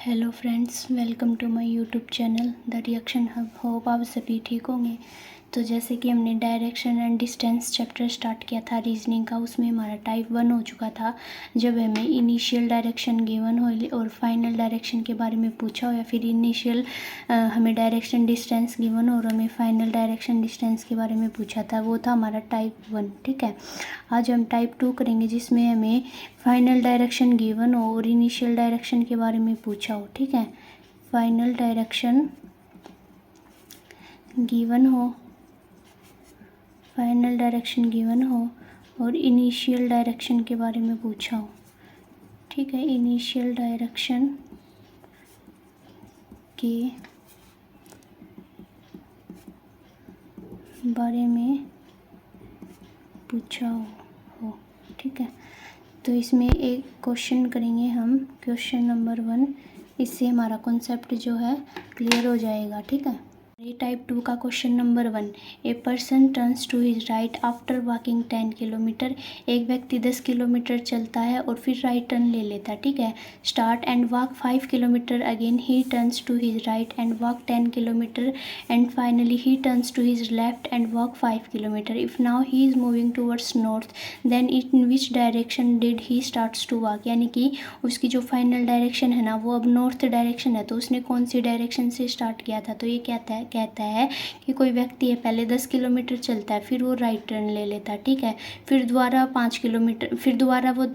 Hello friends, welcome to my YouTube channel the reaction hub. Hope आप सभी ठीक होंगे। तो जैसे कि हमने direction and distance chapter start किया था रीजनिंग का, उसमें हमारा टाइप 1 हो चुका था। जब हमें इनिशियल डायरेक्शन गिवन हो और फाइनल डायरेक्शन के बारे में पूछा हो, या फिर इनिशियल हमें डायरेक्शन डिस्टेंस गिवन हो और हमें फाइनल डायरेक्शन डिस्टेंस के बारे में पूछा था, वो था हमारा टाइप 1। ठीक है, आज हम टाइप 2 करेंगे जिसमें हमें फाइनल डायरेक्शन गिवन हो और इनिशियल डायरेक्शन के बारे में पूछा हो। ठीक है, फाइनल डायरेक्शन गिवन हो, फाइनल डायरेक्शन गिवन हो और इनिशियल डायरेक्शन के बारे में पूछा हो। ठीक है, इनिशियल डायरेक्शन के बारे में पूछा हो। ठीक है, तो इसमें एक क्वेश्चन करेंगे हम, क्वेश्चन नंबर 1। इससे हमारा कॉन्सेप्ट जो है क्लियर हो जाएगा। ठीक है, टाइप 2 का question number 1। A person turns to his right after walking 10 kilometre. एक व्यक्ति 10 किलोमीटर चलता है और फिर राइट टर्न ले लेता है। ठीक है, start and walk 5 kilometre, again he turns to his right and walk 10 kilometre and finally he turns to his left and walk 5 kilometre. If now he is moving towards north then in which direction did he starts to walk. यानी कि उसकी जो final direction है ना, वो अब north direction है, तो उसने कौन सी डायरेक्शन से स्टार्ट किया था। तो ये कहता है कि कोई व्यक्ति है, पहले 10 किलोमीटर चलता है, फिर वो राइट टर्न ले लेता है। ठीक है, फिर दोबारा 5 किलोमीटर, फिर दोबारा वो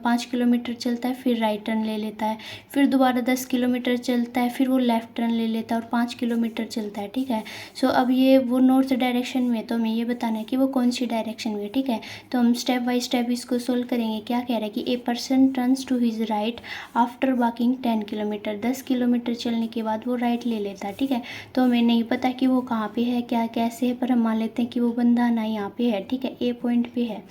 5 किलोमीटर चलता है, फिर राइट टर्न ले लेता है, फिर दोबारा 10 किलोमीटर चलता है, फिर वो लेफ्ट टर्न ले लेता है और 5 किलोमीटर चलता है। ठीक है, सो अब ये वो नॉर्थ डायरेक्शन में, तो हमें ये बताना है कि वो कौन सी डायरेक्शन में। ठीक है, तो हम स्टेप बाय स्टेप इसको सोल्व करेंगे। क्या कह रहा है कि a person turns to his right after walking 10 kilometre. 10 kilometre चलने के बाद वो राइट ले लेता है। ठीक है, तो हमें नहीं पता कि वो कहाँ पे है, क्या कैसे है, पर हम मान लेते हैं कि वो बंदा ना यहाँ पे है। ठीक है, ए पॉइंट पे है।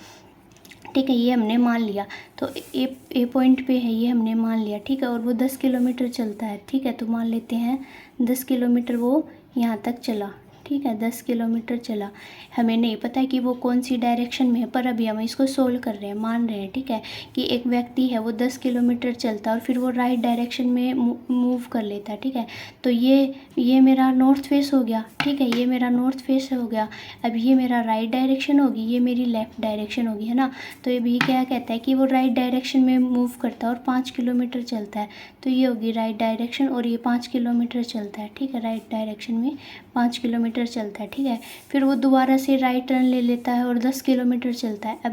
ठीक है, ये हमने मान लिया। तो ए पॉइंट पे है, ये हमने मान लिया। ठीक है, और वो 10 किलोमीटर चलता है। ठीक है, तो मान लेते हैं 10 किलोमीटर वो यहाँ तक चला। ठीक है, 10 किलोमीटर चला। हमें नहीं पता कि वो कौन सी डायरेक्शन में है, पर अभी हम इसको सोल्व कर रहे हैं, मान रहे हैं। ठीक है, कि एक व्यक्ति है, वो 10 किलोमीटर चलता है और फिर वो राइट डायरेक्शन में मूव कर लेता है। ठीक है, तो ये मेरा नॉर्थ फेस हो गया। ठीक है, ये मेरा नॉर्थ फेस हो गया। अब ये मेरा राइट डायरेक्शन होगी, ये मेरी लेफ़्ट डायरेक्शन होगी, है ना। तो ये भी क्या कहता है कि वो राइट डायरेक्शन में मूव करता है और 5 किलोमीटर चलता है। तो ये होगी राइट डायरेक्शन और ये 5 किलोमीटर चलता है। ठीक है, राइट डायरेक्शन में 5 किलोमीटर चलता है। ठीक है, फिर वो दोबारा से राइट टर्न ले लेता है और 10 किलोमीटर चलता है। अब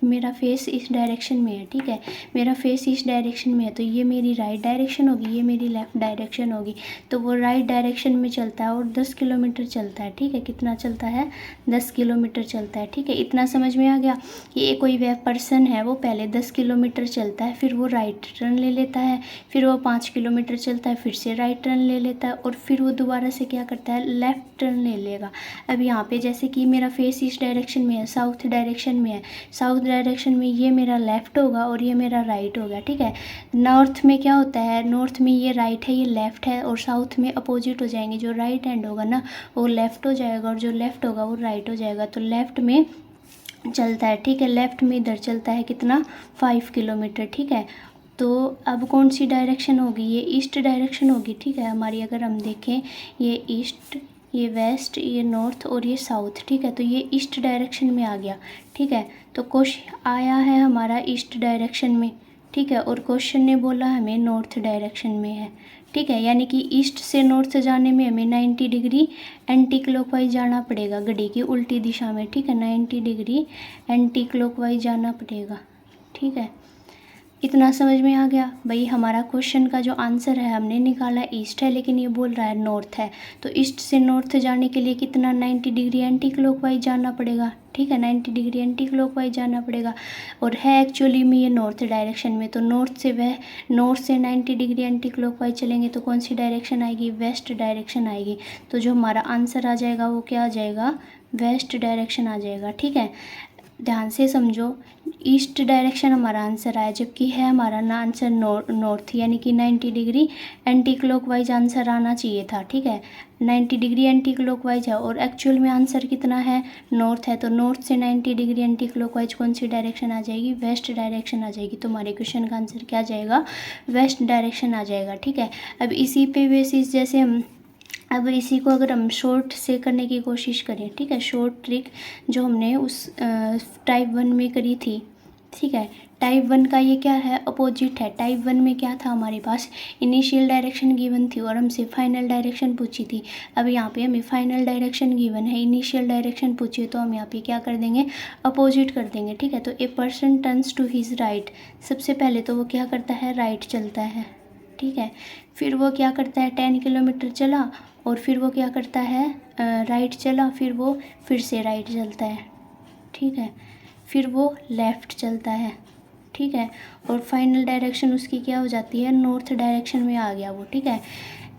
मेरा फेस इस डायरेक्शन में है। ठीक है, मेरा फेस इस डायरेक्शन में है, तो ये मेरी राइट डायरेक्शन होगी, ये मेरी लेफ़्ट डायरेक्शन होगी। तो वो राइट डायरेक्शन में चलता है और 10 किलोमीटर चलता है। ठीक है, कितना चलता है, 10 किलोमीटर चलता है। ठीक है, इतना समझ में आ गया कि ये कोई वह पर्सन है, वो पहले 10 किलोमीटर चलता है, फिर वो राइट टर्न ले लेता है, फिर वो 5 किलोमीटर चलता है, फिर से राइट टर्न ले लेता है और फिर वो दोबारा से क्या करता है, लेफ़्ट टर्न ले लेगा। अब यहाँ पे जैसे कि मेरा फेस इस डायरेक्शन में है, साउथ डायरेक्शन में है, साउथ डायरेक्शन में ये मेरा लेफ़्ट होगा और ये मेरा राइट होगा। ठीक है, नॉर्थ में क्या होता है, नॉर्थ में ये राइट है, ये लेफ़्ट है, और साउथ में अपोजिट हो जाएंगे। जो राइट हैंड होगा ना, वो लेफ़्ट हो जाएगा और जो लेफ़्ट होगा वो राइट हो जाएगा। तो लेफ़्ट में चलता है। ठीक है, लेफ़्ट में इधर चलता है कितना, 5 किलोमीटर। ठीक है, तो अब कौन सी डायरेक्शन होगी, ये ईस्ट डायरेक्शन होगी। ठीक है, हमारी अगर हम देखें, ये ईस्ट, ये वेस्ट, ये नॉर्थ और ये साउथ। ठीक है, तो ये ईस्ट डायरेक्शन में आ गया। ठीक है, तो क्वेश्चन आया है हमारा ईस्ट डायरेक्शन में। ठीक है, और क्वेश्चन ने बोला हमें नॉर्थ डायरेक्शन में है। ठीक है, यानी कि ईस्ट से नॉर्थ जाने में हमें 90 डिग्री एंटी क्लॉकवाइज जाना पड़ेगा, घड़ी की उल्टी दिशा में। ठीक है, 90 डिग्री एंटी क्लॉकवाइज जाना पड़ेगा। ठीक है, इतना समझ में आ गया भाई। हमारा क्वेश्चन का जो आंसर है हमने निकाला ईस्ट है, लेकिन ये बोल रहा है नॉर्थ है। तो ईस्ट से नॉर्थ जाने के लिए कितना, 90 डिग्री एंटी क्लॉकवाइज जाना पड़ेगा। ठीक है, 90 डिग्री एंटी क्लॉकवाइज जाना पड़ेगा, और है एक्चुअली में ये नॉर्थ डायरेक्शन में। तो नॉर्थ से 90 डिग्री एंटी क्लॉकवाइज चलेंगे तो कौन सी डायरेक्शन आएगी, वेस्ट डायरेक्शन आएगी। तो जो हमारा आंसर आ जाएगा वो क्या आ जाएगा, वेस्ट डायरेक्शन आ जाएगा। ठीक है, ध्यान से समझो ईस्ट डायरेक्शन हमारा आंसर आया, जबकि है हमारा ना आंसर नॉर्थ, यानी कि 90 डिग्री एंटी क्लॉकवाइज आंसर आना चाहिए था। ठीक है, 90 डिग्री एंटी क्लॉकवाइज है और एक्चुअल में आंसर कितना है, नॉर्थ है। तो नॉर्थ से 90 डिग्री एंटी क्लॉकवाइज कौन सी डायरेक्शन आ जाएगी, वेस्ट डायरेक्शन आ जाएगी। तो हमारे क्वेश्चन का आंसर क्या आ जाएगा, वेस्ट डायरेक्शन आ जाएगा। ठीक है, अब इसी पे बेसिस जैसे हम अब इसी को अगर हम शॉर्ट से करने की कोशिश करें, ठीक है, शॉर्ट ट्रिक जो हमने उस टाइप 1 में करी थी, ठीक है, टाइप 1 का ये क्या है, अपोजिट है। टाइप 1 में क्या था, हमारे पास इनिशियल डायरेक्शन गिवन थी और हमसे फाइनल डायरेक्शन पूछी थी। अब यहाँ पे हमें फाइनल डायरेक्शन गिवन है, इनिशियल डायरेक्शन पूछी है, तो हम यहाँ पे क्या कर देंगे, अपोजिट कर देंगे। ठीक है, तो a person turns to his right, सबसे पहले तो वो क्या करता है, राइट चलता है। ठीक है, फिर वो क्या करता है, 10 किलोमीटर चला और फिर वो क्या करता है, राइट चला, फिर वो फिर से राइट चलता है। ठीक है, फिर वो लेफ़्ट चलता है। ठीक है, और फाइनल डायरेक्शन उसकी क्या हो जाती है, नॉर्थ डायरेक्शन में आ गया वो। ठीक है,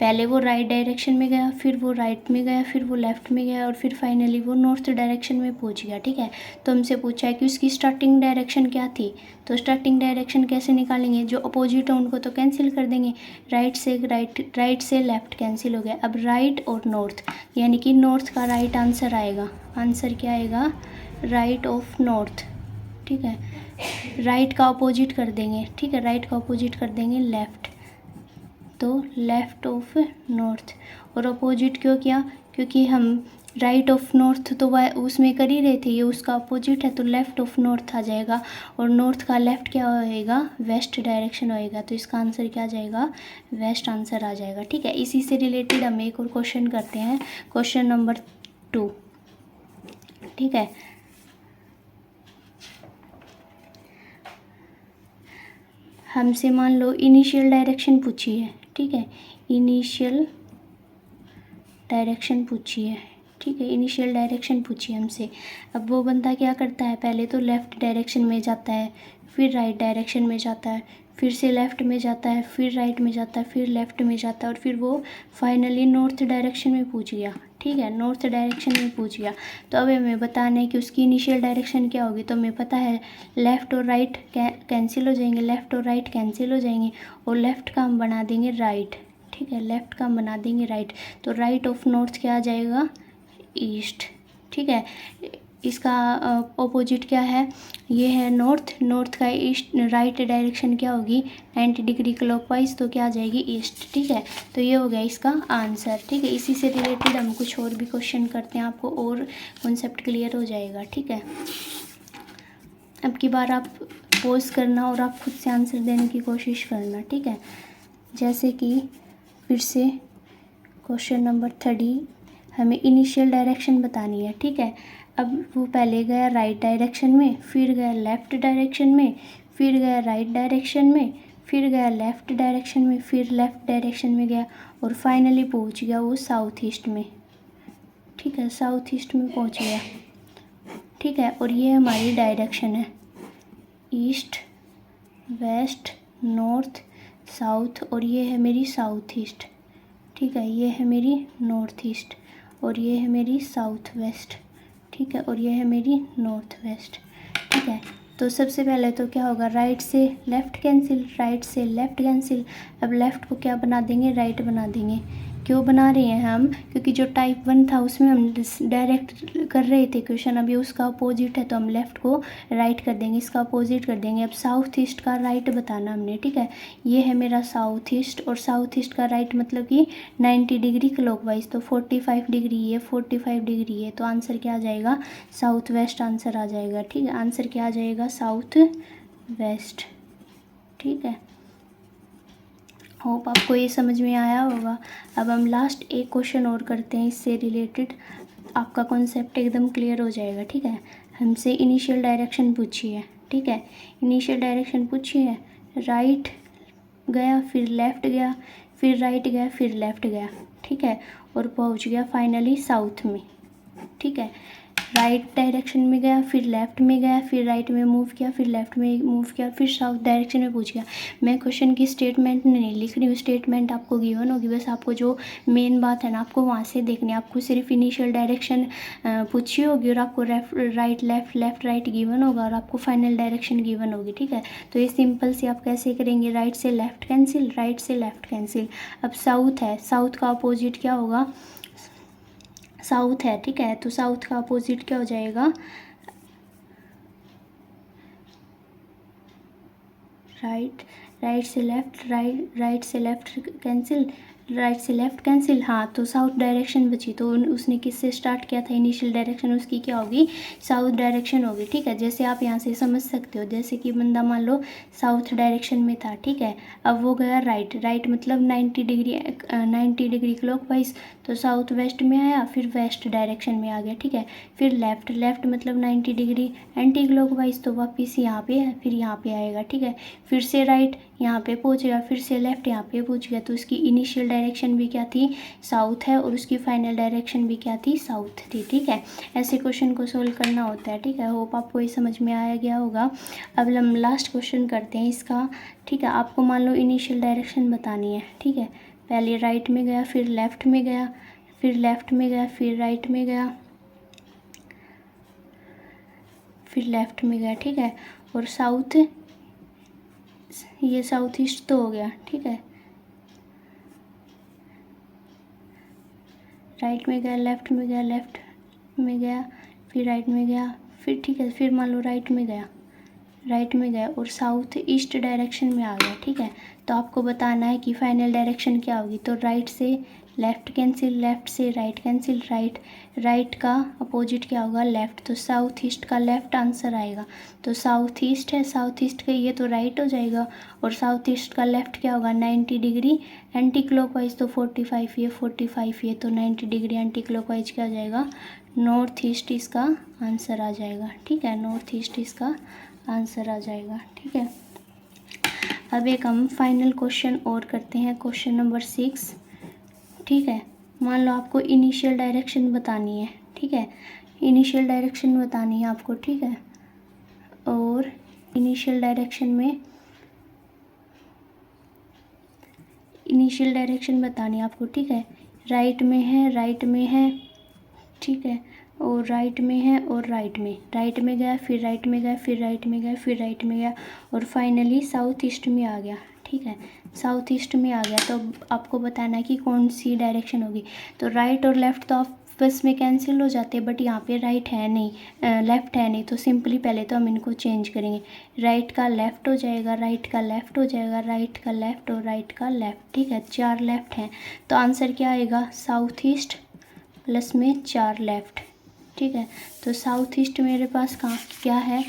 पहले वो राइट डायरेक्शन में गया, फिर वो राइट में गया, फिर वो लेफ़्ट में गया और फिर फाइनली वो नॉर्थ डायरेक्शन में पहुंच गया। ठीक है, तो हमसे पूछा है कि उसकी स्टार्टिंग डायरेक्शन क्या थी, तो स्टार्टिंग डायरेक्शन कैसे निकालेंगे, जो अपोजिट है उनको तो कैंसिल कर देंगे, राइट से लेफ़्ट कैंसिल हो गया। अब राइट और नॉर्थ, यानी कि नॉर्थ का राइट आंसर आएगा। आंसर क्या आएगा, राइट ऑफ नॉर्थ। ठीक है, राइट का अपोजिट कर देंगे। ठीक है, राइट का अपोजिट कर देंगे लेफ़्ट, तो लेफ़्ट ऑफ नॉर्थ। और अपोजिट क्यों किया, क्योंकि हम राइट ऑफ नॉर्थ तो वह उसमें कर ही रहे थे, ये उसका अपोजिट है, तो लेफ़्ट ऑफ नॉर्थ आ जाएगा। और नॉर्थ का लेफ़्ट क्या होएगा, वेस्ट डायरेक्शन होएगा, तो इसका आंसर क्या आ जाएगा, वेस्ट आंसर आ जाएगा। ठीक है, इसी से रिलेटेड हम एक और क्वेश्चन करते हैं, क्वेश्चन नंबर 2। ठीक है, हमसे मान लो इनिशियल डायरेक्शन पूछी है। ठीक है, इनिशियल डायरेक्शन पूछी है। ठीक है, इनिशियल डायरेक्शन पूछी है हमसे। अब वो बंदा क्या करता है, पहले तो लेफ़्ट डायरेक्शन में जाता है, फिर राइट डायरेक्शन में जाता है, फिर से लेफ़्ट में जाता है, फिर राइट में जाता है, फिर लेफ़्ट में जाता है और फिर वो फाइनली नॉर्थ डायरेक्शन में पहुंच गया। ठीक है, नॉर्थ डायरेक्शन में पहुंच गया। तो अब हमें बताना है कि उसकी इनिशियल डायरेक्शन क्या होगी। तो हमें पता है लेफ़्ट और राइट कैंसिल हो जाएंगे, लेफ़्ट और राइट कैंसिल हो जाएंगे और लेफ़्ट का हम बना देंगे राइट। ठीक है, लेफ़्ट का हम बना देंगे राइट, तो राइट ऑफ नॉर्थ क्या आ जाएगा, ईस्ट। ठीक है, इसका ऑपोजिट क्या है, ये है नॉर्थ, नॉर्थ का ईस्ट राइट डायरेक्शन क्या होगी, 90 डिग्री क्लॉकवाइज, तो क्या आ जाएगी, ईस्ट। ठीक है, तो ये हो गया इसका आंसर। ठीक है, इसी से रिलेटेड हम कुछ और भी क्वेश्चन करते हैं, आपको और कॉन्सेप्ट क्लियर हो जाएगा। ठीक है, अब की बार आप पॉज करना और आप खुद से आंसर देने की कोशिश करना। ठीक है, जैसे कि फिर से क्वेश्चन नंबर 3, हमें इनिशियल डायरेक्शन बतानी है। ठीक है, अब वो पहले गया राइट डायरेक्शन में, फिर गया लेफ़्ट डायरेक्शन में, फिर गया राइट डायरेक्शन में, फिर गया लेफ़्ट डायरेक्शन में, फिर लेफ़्ट डायरेक्शन में गया और फाइनली पहुंच गया वो साउथ ईस्ट में। ठीक है, साउथ ईस्ट में पहुंच गया। ठीक है, और ये हमारी डायरेक्शन है, ईस्ट, वेस्ट, नॉर्थ, साउथ, और ये है मेरी साउथ ईस्ट। ठीक है, ये है मेरी नॉर्थ ईस्ट और ये है मेरी साउथ वेस्ट। ठीक है, और ये है मेरी नॉर्थ वेस्ट। ठीक है, तो सबसे पहले तो क्या होगा, राइट से लेफ़्ट कैंसिल, राइट से लेफ़्ट कैंसिल। अब लेफ़्ट को क्या बना देंगे, राइट बना देंगे। क्यों बना रहे हैं हम, क्योंकि जो टाइप 1 था उसमें हम डायरेक्ट कर रहे थे क्वेश्चन, अभी उसका अपोजिट है तो हम लेफ़्ट को राइट कर देंगे, इसका अपोजिट कर देंगे। अब साउथ ईस्ट का राइट बताना हमने। ठीक है, ये है मेरा साउथ ईस्ट और साउथ ईस्ट का राइट मतलब कि 90 डिग्री क्लॉकवाइज, तो 45 डिग्री ये, 45 डिग्री ये, तो आंसर क्या आ जाएगा, साउथ वेस्ट आंसर आ जाएगा। ठीक है, आंसर क्या आ जाएगा, साउथ वेस्ट। ठीक है, होप आपको ये समझ में आया होगा। अब हम लास्ट एक क्वेश्चन और करते हैं, इससे रिलेटेड आपका कॉन्सेप्ट एकदम क्लियर हो जाएगा। ठीक है, हमसे इनिशियल डायरेक्शन पूछी है। ठीक है, इनिशियल डायरेक्शन पूछी है, राइट गया, फिर लेफ़्ट गया, फिर राइट गया, फिर लेफ़्ट गया। ठीक है, और पहुंच गया फाइनली साउथ में। ठीक है, राइट डायरेक्शन में गया, फिर लेफ़्ट में गया, फिर राइट में मूव किया, फिर लेफ़्ट में मूव किया, फिर साउथ डायरेक्शन में पूछ गया। मैं क्वेश्चन की स्टेटमेंट नहीं लिख रही हूँ, स्टेटमेंट आपको गिवन होगी, बस आपको जो मेन बात है ना आपको वहाँ से देखनी है। आपको सिर्फ इनिशियल डायरेक्शन पूछी होगी और आपको right left left right given होगा और आपको फाइनल डायरेक्शन गिवन होगी, ठीक है। तो ये सिंपल से आप कैसे करेंगे, राइट से लेफ़्ट कैंसिल, राइट से लेफ़्ट कैंसिल। अब साउथ है, साउथ का अपोजिट क्या होगा, साउथ है, ठीक है। तो साउथ का अपोजिट क्या हो जाएगा, राइट, राइट से लेफ़्ट, राइट से लेफ़्ट कैंसिल, राइट से लेफ़्ट कैंसिल। हाँ, तो साउथ डायरेक्शन बची, तो उसने किससे स्टार्ट किया था, इनिशियल डायरेक्शन उसकी क्या होगी, साउथ डायरेक्शन होगी, ठीक है। जैसे आप यहाँ से समझ सकते हो, जैसे कि बंदा मान लो साउथ डायरेक्शन में था, ठीक है। अब वो गया राइट, राइट मतलब 90 डिग्री क्लॉकवाइज, तो साउथ वेस्ट में आया, फिर वेस्ट डायरेक्शन में आ गया, ठीक है। फिर लेफ़्ट, लेफ़्ट मतलब 90 डिग्री एंटी क्लॉकवाइज, तो वापस यहाँ पे है, फिर यहाँ पे आएगा, ठीक है। फिर से राइट यहाँ पे पहुँचेगा, फिर से लेफ़्ट यहाँ पे पहुँच गया, तो उसकी इनिशियल डायरेक्शन भी क्या थी, साउथ है, और उसकी फाइनल डायरेक्शन भी क्या थी, साउथ थी, ठीक है। ऐसे क्वेश्चन को सोल्व करना होता है, ठीक है। होप आपको ये समझ में आया गया होगा। अब हम लास्ट क्वेश्चन करते हैं इसका, ठीक है। आपको मान लो इनिशियल डायरेक्शन बतानी है, ठीक है। पहले राइट में गया, फिर लेफ़्ट में गया, फिर लेफ़्ट में गया, फिर राइट में गया, फिर लेफ़्ट में गया, ठीक है। और साउथ, ये साउथ ईस्ट तो हो गया, ठीक है। राइट में गया, लेफ़्ट में गया, लेफ़्ट में गया, फिर राइट में गया, फिर ठीक है, फिर मान लो राइट में गया, राइट में गया और साउथ ईस्ट डायरेक्शन में आ गया, ठीक है। तो आपको बताना है कि फाइनल डायरेक्शन क्या होगी। तो राइट से लेफ़्ट कैंसिल, लेफ़्ट से राइट कैंसिल, राइट, राइट का अपोजिट क्या होगा, लेफ़्ट, तो साउथ ईस्ट का लेफ़्ट आंसर आएगा। तो साउथ ईस्ट है, साउथ ईस्ट का ये तो राइट हो जाएगा, और साउथ ईस्ट का लेफ़्ट क्या होगा, 90 डिग्री एंटी क्लॉकवाइज, तो 45 ये 45 ये, तो 90 डिग्री एंटी क्लॉकवाइज क्या आ जाएगा, नॉर्थ ईस्ट इसका आंसर आ जाएगा, ठीक है। नॉर्थ ईस्ट इसका आंसर आ जाएगा, ठीक है। अब एक हम फाइनल क्वेश्चन और करते हैं, क्वेश्चन नंबर 6, ठीक है। मान लो आपको इनिशियल डायरेक्शन बतानी है, ठीक है। इनिशियल डायरेक्शन बतानी है आपको, ठीक है। और इनिशियल डायरेक्शन बतानी है आपको, ठीक है। राइट में है, राइट में है, ठीक है। और राइट में है, और राइट में गया, फिर राइट में गया, फिर राइट में गया, फिर राइट में गया, और फाइनली साउथ ईस्ट में आ गया, ठीक है। साउथ ईस्ट में आ गया, तो आपको बताना है कि कौन सी डायरेक्शन होगी। तो राइट और लेफ़्ट तो आपस में कैंसिल हो जाते हैं, बट यहाँ पे राइट है नहीं, लेफ़्ट है नहीं, तो सिंपली पहले तो हम इनको चेंज करेंगे। राइट का लेफ़्ट हो जाएगा, राइट का लेफ़्ट हो जाएगा, राइट का लेफ़्ट और राइट का लेफ़्ट, ठीक है। 4 लेफ़्ट हैं, तो आंसर क्या आएगा, साउथ ईस्ट प्लस में 4 लेफ़्ट, ठीक है। तो साउथ ईस्ट मेरे पास कहाँ क्या है,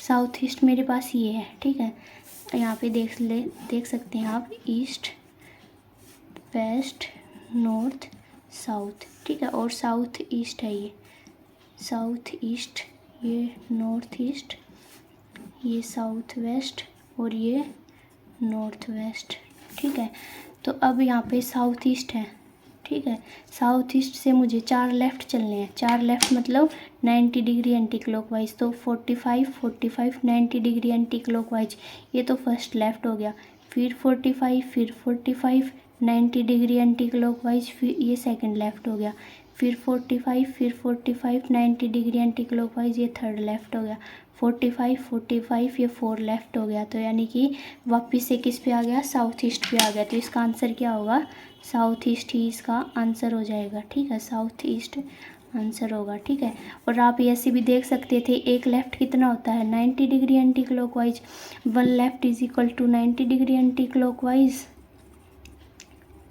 साउथ ईस्ट मेरे पास ये है, ठीक है। यहाँ पे देख सकते हैं आप, ईस्ट वेस्ट नॉर्थ साउथ, ठीक है। और साउथ ईस्ट है, ये साउथ ईस्ट, ये नॉर्थ ईस्ट, ये साउथ वेस्ट और ये नॉर्थ वेस्ट, ठीक है। तो अब यहाँ पे साउथ ईस्ट है, ठीक है। साउथ ईस्ट से मुझे 4 लेफ़्ट चलने हैं, 4 लेफ़्ट मतलब 90 डिग्री एंटी क्लॉकवाइज, तो 45 45 90 डिग्री एंटी क्लॉकवाइज, ये तो फर्स्ट लेफ़्ट हो गया। फिर 45, फिर 45 90 डिग्री एंटी क्लॉकवाइज, फिर ये सेकंड लेफ़्ट हो गया। फिर 45, फिर 45 90 डिग्री एंटी क्लॉकवाइज, ये थर्ड लेफ़्ट हो गया। 45 45 ये 4 लेफ़्ट हो गया। तो यानी कि वापस से किस पे आ गया, साउथ ईस्ट पे आ गया। तो इसका आंसर क्या होगा, साउथ ईस्ट ही इसका आंसर हो जाएगा, ठीक है। साउथ ईस्ट आंसर होगा, ठीक है। और आप ऐसे भी देख सकते थे, एक लेफ़्ट कितना होता है, 90 degree anti clockwise, 1 left is equal to 90 degree anti clockwise,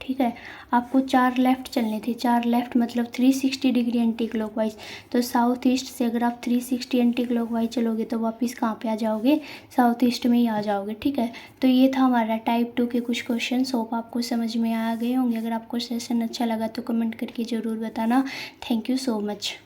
ठीक है। आपको 4 लेफ़्ट चलने थे, 4 लेफ़्ट मतलब 360 डिग्री एंटी क्लॉकवाइज। तो साउथ ईस्ट से अगर आप 360 एंटी क्लॉकवाइज चलोगे तो वापस कहाँ पे आ जाओगे, साउथ ईस्ट में ही आ जाओगे, ठीक है। तो ये था हमारा टाइप 2 के कुछ क्वेश्चन। होप आपको समझ में आ गए होंगे। अगर आपको सेशन अच्छा लगा तो कमेंट करके ज़रूर बताना। Thank you so much.